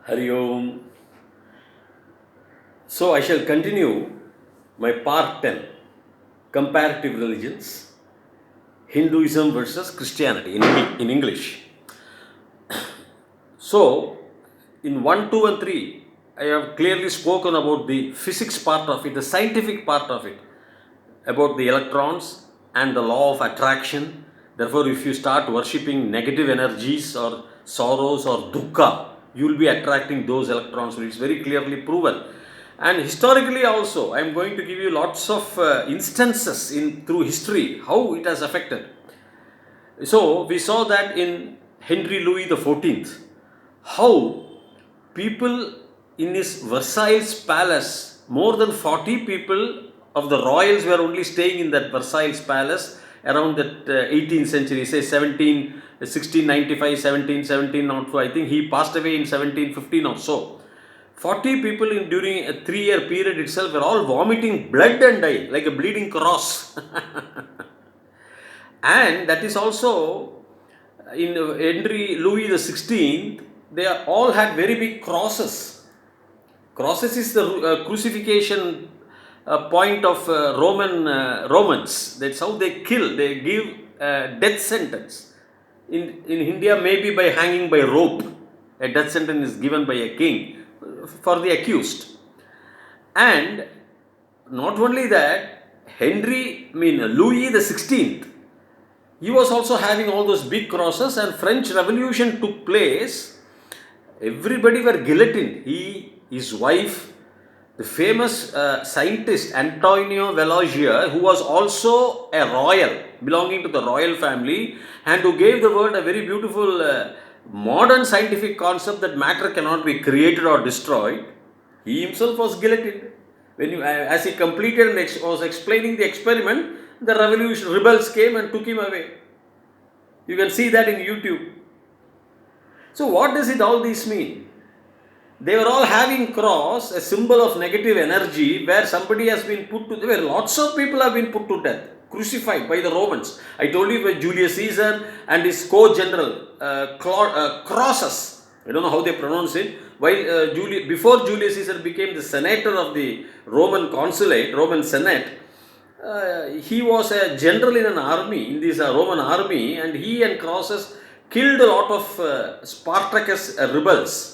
Hari Om. So I shall continue my part 10, comparative religions, Hinduism versus Christianity in English. So in 1, 2 and 3, I have clearly spoken about the physics part of it, the scientific part of it, about the electrons and the law of attraction. Therefore, if you start worshipping negative energies or sorrows or dukkha, you will be attracting those electrons. It's very clearly proven. And historically also, I am going to give you lots of instances through history, how it has affected. So, we saw that in Henry Louis the 14th, how people in his Versailles palace, more than 40 people of the royals were only staying in that Versailles palace around that 18th century, say 1695, 1717 or so. I think he passed away in 1715 or so. 40 people during a 3-year period itself were all vomiting blood and dying like a bleeding cross. And that is also in Henry Louis the 16th, they all had very big crosses. Crosses is the crucifixion point of Romans. That's how they kill. They give death sentence. In India, maybe by hanging by rope. A death sentence is given by a king for the accused. And not only that, Louis the 16th, he was also having all those big crosses, and French Revolution took place. Everybody were guillotined. He, his wife, the famous scientist Antonio Velogier, who was also a royal, belonging to the royal family, and who gave the world a very beautiful modern scientific concept that matter cannot be created or destroyed. He himself was guillotined. As he completed and was explaining the experiment, the rebels came and took him away. You can see that in YouTube. So what does all this mean? They were all having cross, a symbol of negative energy, where somebody has been put to, where lots of people have been put to death, crucified by the Romans. I told you by Julius Caesar and his co-general, Crassus. I don't know how they pronounce it. While before Julius Caesar became the senator of the Roman consulate, Roman Senate, he was a general in an army, in this Roman army, and he and Crassus killed a lot of Spartacus rebels,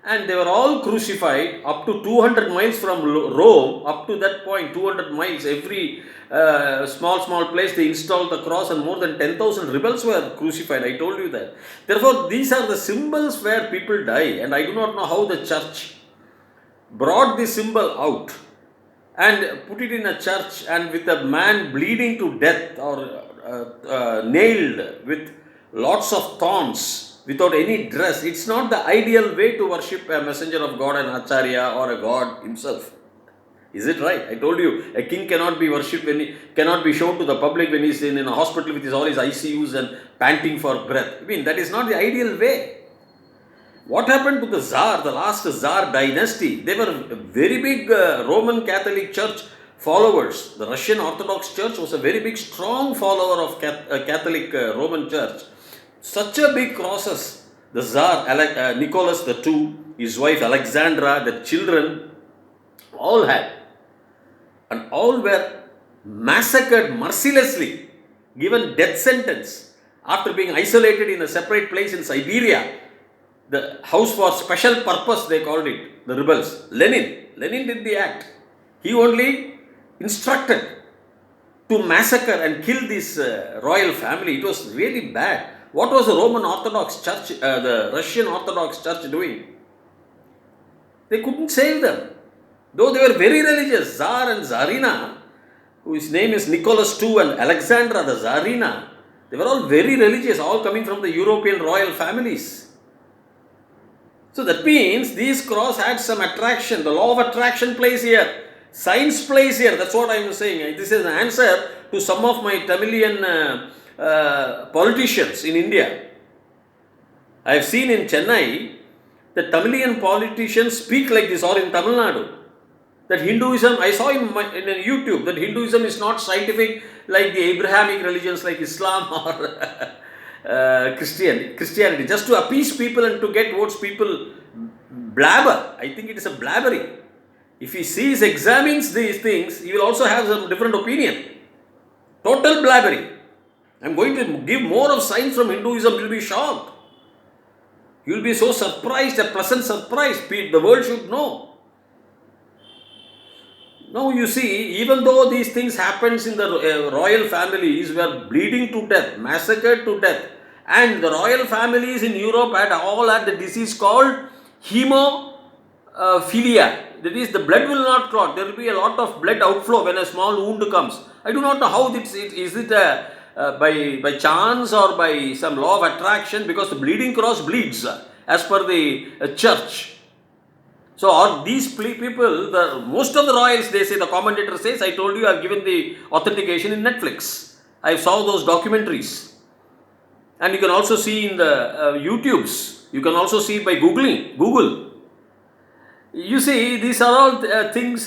and they were all crucified up to 200 miles from Rome. Up to that point, 200 miles, every small place they installed the cross, and more than 10,000 rebels were crucified. I told you that. Therefore, these are the symbols where people die, and I do not know how the church brought the symbol out and put it in a church, and with a man bleeding to death or nailed with lots of thorns without any dress. It's not the ideal way to worship a messenger of God, an Acharya or a God himself. Is it right? I told you, a king cannot be worshipped when he cannot be shown to the public when he's in a hospital with all his ICUs and panting for breath. That is not the ideal way. What happened to the Tsar, the last Tsar dynasty? They were very big Roman Catholic Church followers. The Russian Orthodox Church was a very big, strong follower of Catholic Roman Church. Such a big crosses. The Tsar, Nicholas II, his wife Alexandra, the children, all had. And all were massacred mercilessly, given death sentence after being isolated in a separate place in Siberia. The house for special purpose, they called it, the rebels. Lenin did the act. He only instructed to massacre and kill this royal family. It was really bad. What was the Roman Orthodox Church, the Russian Orthodox Church doing? They couldn't save them. Though they were very religious, Tsar and Tsarina, whose name is Nicholas II, and Alexandra, the Tsarina, they were all very religious, all coming from the European royal families. So that means these cross had some attraction. The law of attraction plays here. Science plays here. That's what I am saying. This is an answer to some of my Tamilian politicians in India. I have seen in Chennai that Tamilian politicians speak like this, or in Tamil Nadu. That Hinduism, I saw in YouTube, that Hinduism is not scientific like the Abrahamic religions like Islam or Christianity, just to appease people and to get votes. People blabber. I think it is a blabbering. If he sees, examines these things, he will also have some different opinion. Total blabbering. I'm going to give more of signs from Hinduism. You'll be shocked. You'll be so surprised, a pleasant surprise. The world should know. Now you see, even though these things happens in the royal families were bleeding to death, massacred to death, and the royal families in Europe had all had the disease called hemophilia. That is, the blood will not clot. There will be a lot of blood outflow when a small wound comes. I do not know how is it by chance or by some law of attraction, because the bleeding cross bleeds as per the church. So, are these people, most of the royals, they say, the commentator says, I told you, I have given the authentication in Netflix. I saw those documentaries. And you can also see in the YouTubes. You can also see by Google. You see, these are all things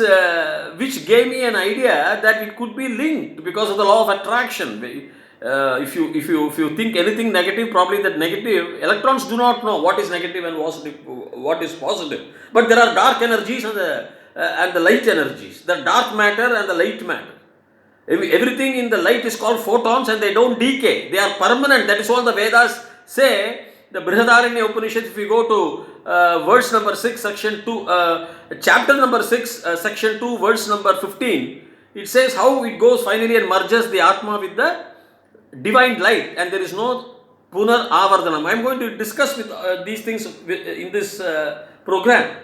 which gave me an idea that it could be linked because of the law of attraction. If you think anything negative, probably that negative, electrons do not know what is negative and what is positive. But there are dark energies and the light energies. The dark matter and the light matter. Everything in the light is called photons, and they don't decay. They are permanent. That is all the Vedas say. The Brihadaranya Upanishad, if we go to verse number 6, section 2, chapter number 6, section 2, verse number 15, it says how it goes finally and merges the Atma with the divine light, and there is no Punar Avardhanam. I am going to discuss with these things in this program.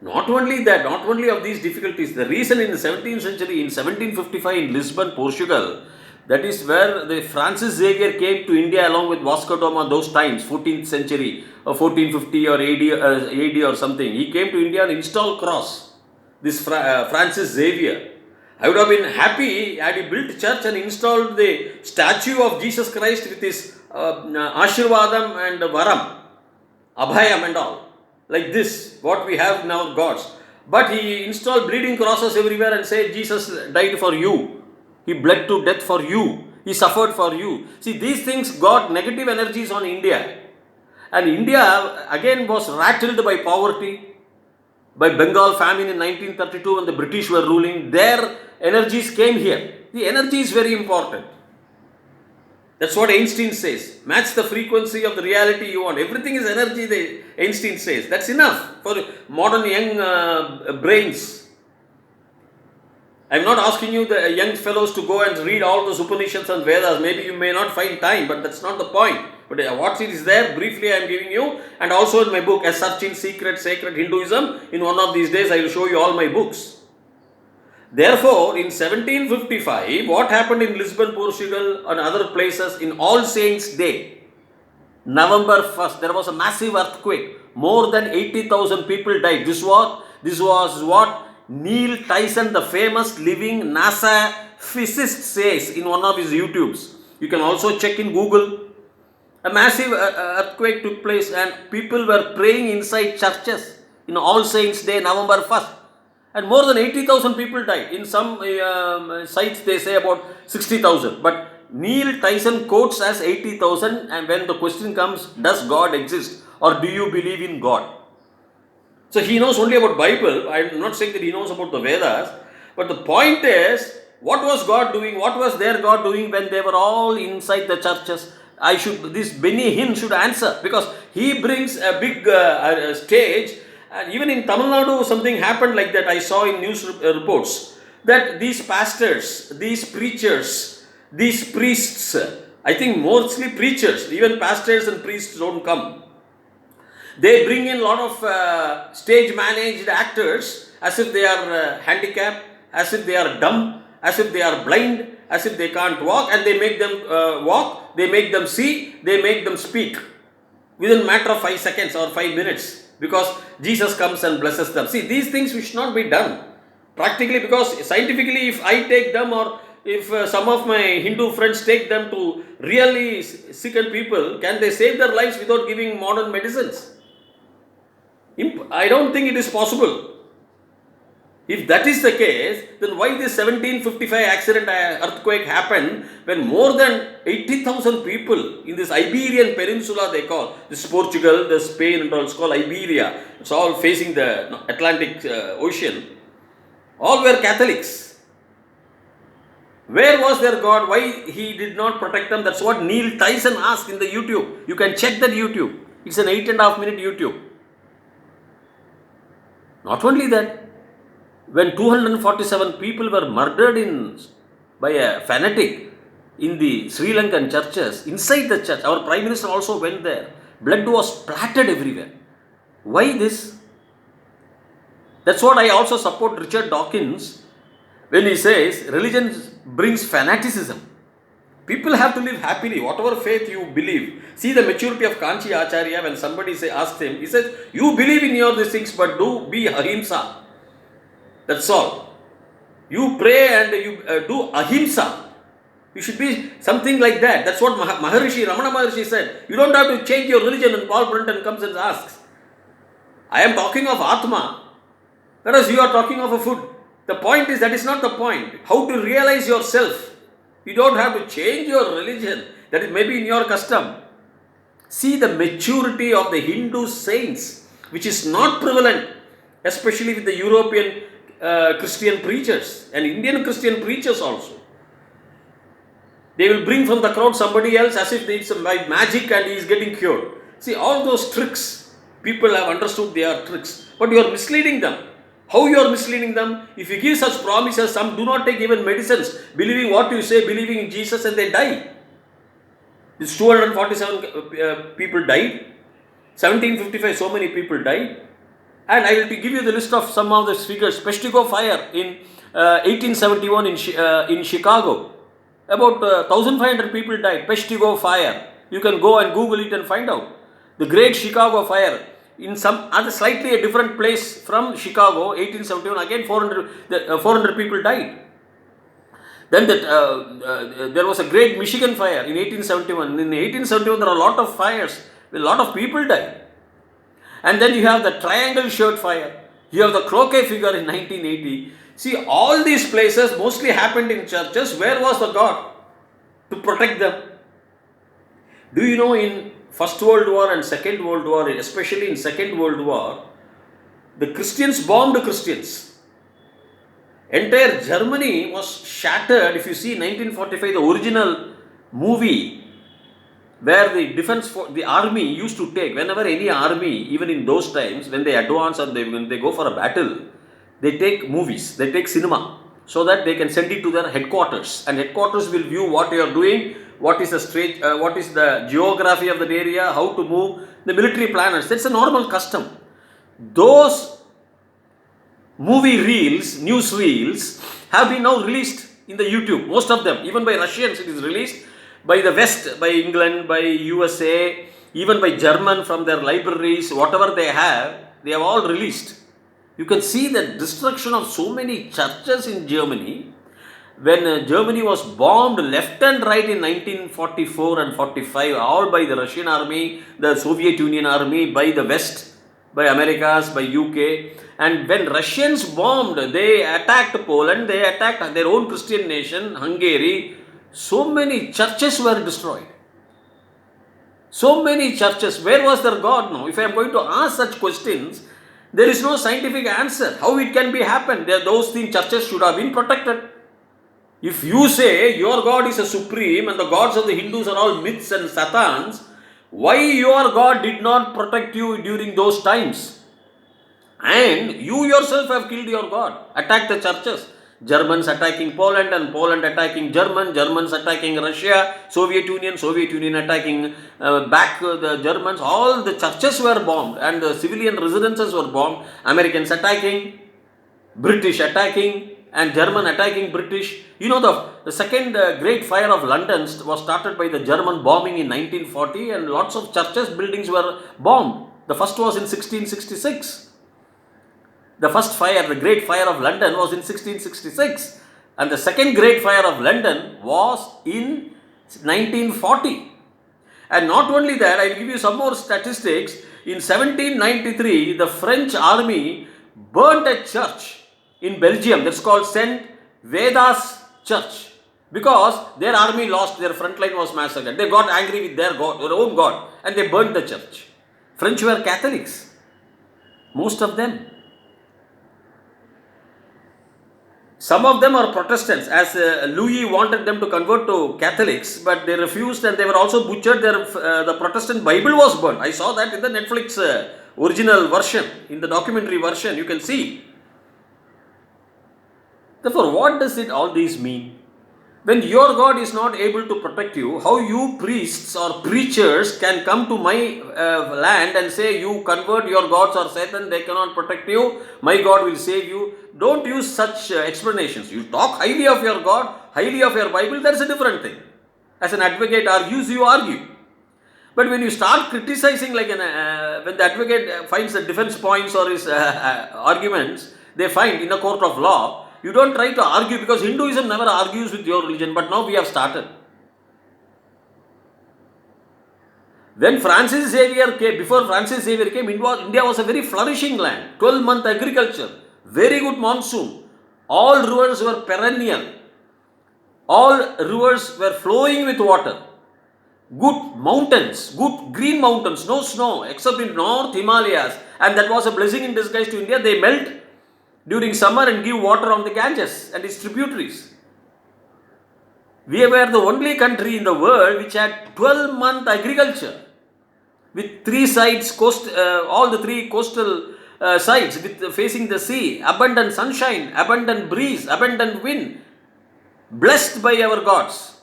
Not only that, not only of these difficulties, the reason in the 17th century, in 1755 in Lisbon, Portugal, that is where the Francis Xavier came to India along with Vasco da Gama those times, 14th century, or 1450 or AD or something. He came to India and installed cross, this Francis Xavier. I would have been happy had he built church and installed the statue of Jesus Christ with his Ashirvadam and Varam, Abhayam and all. Like this, what we have now, gods. But he installed bleeding crosses everywhere and said, Jesus died for you. He bled to death for you. He suffered for you. See, these things got negative energies on India. And India again was rattled by poverty, by Bengal famine in 1932 when the British were ruling. Their energies came here. The energy is very important. That's what Einstein says. Match the frequency of the reality you want. Everything is energy, Einstein says. That's enough for modern young brains. I'm not asking you, the young fellows, to go and read all those Upanishads and Vedas. Maybe you may not find time, but that's not the point. But what it is there, briefly I am giving you. And also in my book, A Search in Secret, Sacred Hinduism. In one of these days, I will show you all my books. Therefore, in 1755, what happened in Lisbon, Portugal and other places in All Saints' Day, November 1st, there was a massive earthquake. More than 80,000 people died. This was what Neil Tyson, the famous living NASA physicist, says in one of his YouTubes. You can also check in Google. A massive earthquake took place and people were praying inside churches in All Saints' Day, November 1st. And more than 80,000 people died. In some sites they say about 60,000. But Neil Tyson quotes as 80,000, and when the question comes, does God exist or do you believe in God? So he knows only about Bible. I am not saying that he knows about the Vedas. But the point is, what was God doing? What was their God doing when they were all inside the churches? This Benny Hinn should answer, because he brings a big stage. And even in Tamil Nadu, something happened like that. I saw in news reports that these pastors, these preachers, these priests, I think mostly preachers, even pastors and priests don't come. They bring in a lot of stage managed actors as if they are handicapped, as if they are dumb, as if they are blind, as if they can't walk, and they make them walk, they make them see, they make them speak within a matter of 5 seconds or 5 minutes. Because Jesus comes and blesses them. See, these things should not be done practically, because scientifically, if I take them, or if some of my Hindu friends take them to really sick people, can they save their lives without giving modern medicines? I don't think it is possible. If that is the case, then why this 1755 accident earthquake happened when more than 80,000 people in this Iberian Peninsula, they call this Portugal, the Spain, and all, it's called Iberia. It's all facing the Atlantic Ocean. All were Catholics. Where was their God? Why he did not protect them? That's what Neil Tyson asked in the YouTube. You can check that YouTube. It's an 8.5-minute YouTube. Not only that, when 247 people were murdered by a fanatic in the Sri Lankan churches, inside the church, our Prime Minister also went there. Blood was splattered everywhere. Why this? That's what I also support Richard Dawkins when he says religion brings fanaticism. People have to live happily, whatever faith you believe. See the maturity of Kanchi Acharya when somebody asks him, he says, you believe in your these things, but be ahimsa. That's all. You pray and you do ahimsa. You should be something like that. That's what Ramana Maharishi said. You don't have to change your religion. And Paul Brunton comes and asks, I am talking of Atma, whereas you are talking of a food. The point is, that is not the point. How to realize yourself. You don't have to change your religion. That is maybe in your custom. See the maturity of the Hindu saints, which is not prevalent, especially with the European Christian preachers and Indian Christian preachers also. They will bring from the crowd somebody else as if it's by magic and he is getting cured. See, all those tricks, people have understood they are tricks, but you are misleading them. How you are misleading them? If you give such promises, some do not take even medicines, believing what you say, believing in Jesus, and they die. These 247 people died. 1755, so many people died. And I will give you the list of some of the figures. Peshtigo fire in 1871 in Chicago. About 1,500 people died. Peshtigo fire. You can go and Google it and find out. The Great Chicago Fire in some other slightly a different place from Chicago, 1871. Again 400 people died. Then there was a Great Michigan Fire in 1871. In 1871 there are a lot of fires. A lot of people died. And then you have the Triangle Shirt Fire. You have the Croquet figure in 1980. See, all these places mostly happened in churches. Where was the God to protect them? Do you know in First World War and Second World War, especially in Second World War, the Christians bombed Christians. Entire Germany was shattered. If you see 1945, the original movie, where the the army used to take, whenever any army, even in those times, when they advance or when they go for a battle, they take movies, they take cinema, so that they can send it to their headquarters, and headquarters will view what you are doing, what is the geography of the area, how to move, the military planners. That's a normal custom. Those movie reels, news reels, have been now released in the YouTube, most of them, even by Russians it is released, by the West, by England, by USA, even by German from their libraries, whatever they have all released. You can see the destruction of so many churches in Germany. When Germany was bombed left and right in 1944 and 45, all by the Russian army, the Soviet Union army, by the West, by Americas, by UK. And when Russians bombed, they attacked Poland, they attacked their own Christian nation, Hungary. So many churches were destroyed. So many churches. Where was their God now? If I am going to ask such questions, there is no scientific answer. How it can be happened? Those things, churches should have been protected. If you say your God is a supreme and the gods of the Hindus are all myths and satans, why your God did not protect you during those times? And you yourself have killed your God, attacked the churches. Germans attacking Poland and Poland attacking Germans attacking Russia, Soviet Union attacking back the Germans. All the churches were bombed and the civilian residences were bombed. Americans attacking, British attacking, and German attacking British. You know the second Great Fire of London was started by the German bombing in 1940 and lots of churches, buildings were bombed. The first was in 1666. The first fire, the Great Fire of London, was in 1666. And the second Great Fire of London was in 1940. And not only that, I will give you some more statistics. In 1793, the French army burnt a church in Belgium. That's called Saint Vedas Church. Because their army lost, their front line was massacred. They got angry with their God, their own God, and they burned the church. French were Catholics, most of them. Some of them are Protestants, as Louis wanted them to convert to Catholics, but they refused, and they were also butchered. The Protestant Bible was burned. I saw that in the Netflix original version, in the documentary version, you can see. Therefore, what does it all these mean? When your God is not able to protect you, how you priests or preachers can come to my land and say, you convert your gods or Satan, they cannot protect you, my God will save you. Don't use such explanations. You talk highly of your God, highly of your Bible, that's a different thing. As an advocate argues, you argue. But when you start criticizing, like when the advocate finds the defense points or his arguments, they find in a court of law, you don't try to argue, because Hinduism never argues with your religion, but now we have started. When Francis Xavier came, before Francis Xavier came, India was a very flourishing land, 12-month agriculture, very good monsoon, all rivers were perennial, all rivers were flowing with water, good mountains, good green mountains, no snow, except in North Himalayas, and that was a blessing in disguise to India. They melt during summer and give water on the Ganges and its tributaries. We were the only country in the world which had 12-month agriculture with three sides, all the three coastal sides with facing the sea, abundant sunshine, abundant breeze, abundant wind, blessed by our gods.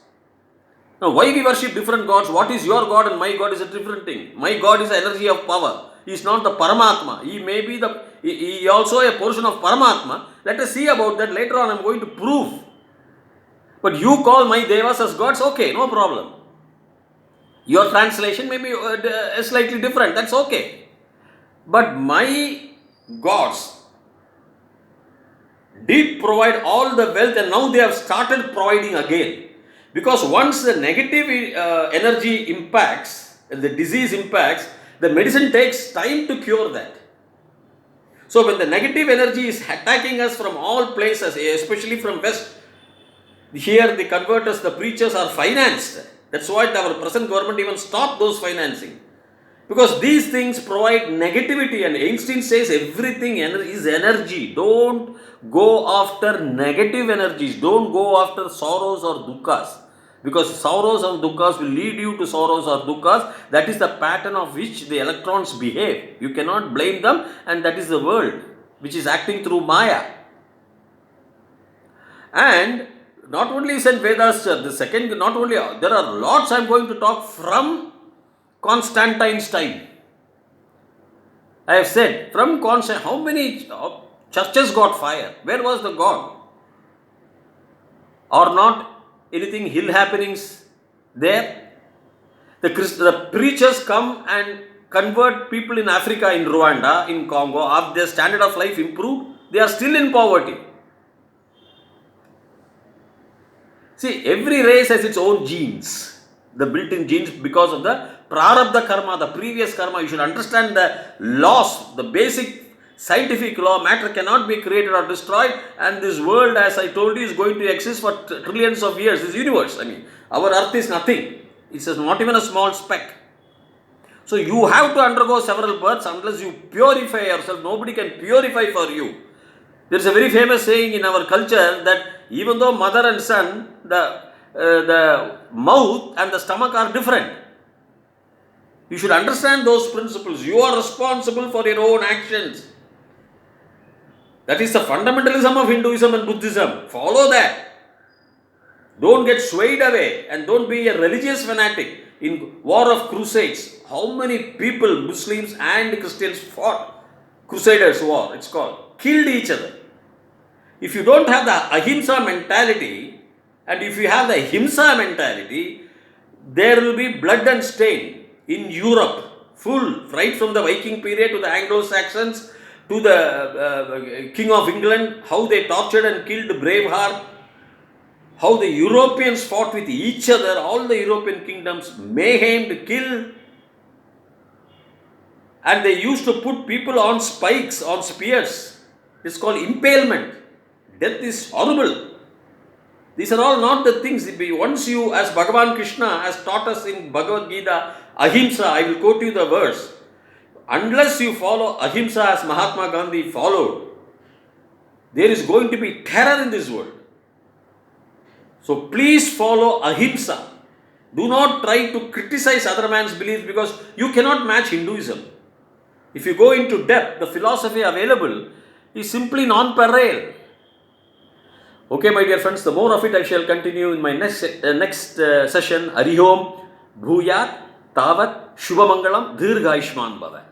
Now, why we worship different gods? What is your God and my God is a different thing. My God is the energy of power. He is not the Paramatma. He may be he also a portion of Paramatma. Let us see about that later on. I am going to prove. But you call my devas as gods, okay, no problem. Your translation may be slightly different, that's okay. But my gods did provide all the wealth, and now they have started providing again. Because once the negative energy impacts, the disease impacts, the medicine takes time to cure that. So when the negative energy is attacking us from all places, especially from west, here the converters, the preachers are financed. That's why our present government even stopped those financing. Because these things provide negativity, and Einstein says everything is energy. Don't go after negative energies. Don't go after sorrows or dukkhas. Because sorrows and dukkha's will lead you to sorrows or dukkha's. That is the pattern of which the electrons behave. You cannot blame them, and that is the world which is acting through Maya. And not only St. Vedas, the second, not only, there are lots I am going to talk from Constantine's time. I have said, from Constantine, how many churches got fire? Where was the God? Or not anything hill happenings there? The preachers come and convert people in Africa, in Rwanda, in Congo. Have their standard of life improved? They are still in poverty. See, every race has its own genes, the built-in genes, because of the prarabdha karma, the previous karma. You should understand the laws, the basic scientific law. Matter cannot be created or destroyed, and this world, as I told you, is going to exist for trillions of years. This universe, our earth is nothing. It's not even a small speck. So you have to undergo several births. Unless you purify yourself, nobody can purify for you. There is a very famous saying in our culture that even though mother and son, the mouth and the stomach are different. You should understand those principles. You are responsible for your own actions. That is the fundamentalism of Hinduism and Buddhism. Follow that. Don't get swayed away, and don't be a religious fanatic. In War of Crusades, how many people, Muslims and Christians, fought? Crusaders War, it's called. Killed each other. If you don't have the ahimsa mentality, and if you have the himsa mentality, there will be blood and stain in Europe, full, right from the Viking period to the Anglo-Saxons, to the King of England, how they tortured and killed Braveheart, how the Europeans fought with each other, all the European kingdoms, mayhemed, killed, and they used to put people on spikes, on spears. It's called impalement. Death is horrible. These are all not the things. Once you, as Bhagavan Krishna has taught us in Bhagavad Gita, Ahimsa, I will quote you the verse. Unless you follow Ahimsa as Mahatma Gandhi followed, there is going to be terror in this world. So please follow Ahimsa. Do not try to criticize other man's beliefs, because you cannot match Hinduism. If you go into depth, the philosophy available is simply non-parallel. Okay, my dear friends, the more of it I shall continue in my next session. Harihom, Bhuyat, Tavat, Shubhamangalam, Dirghayushman Bhava.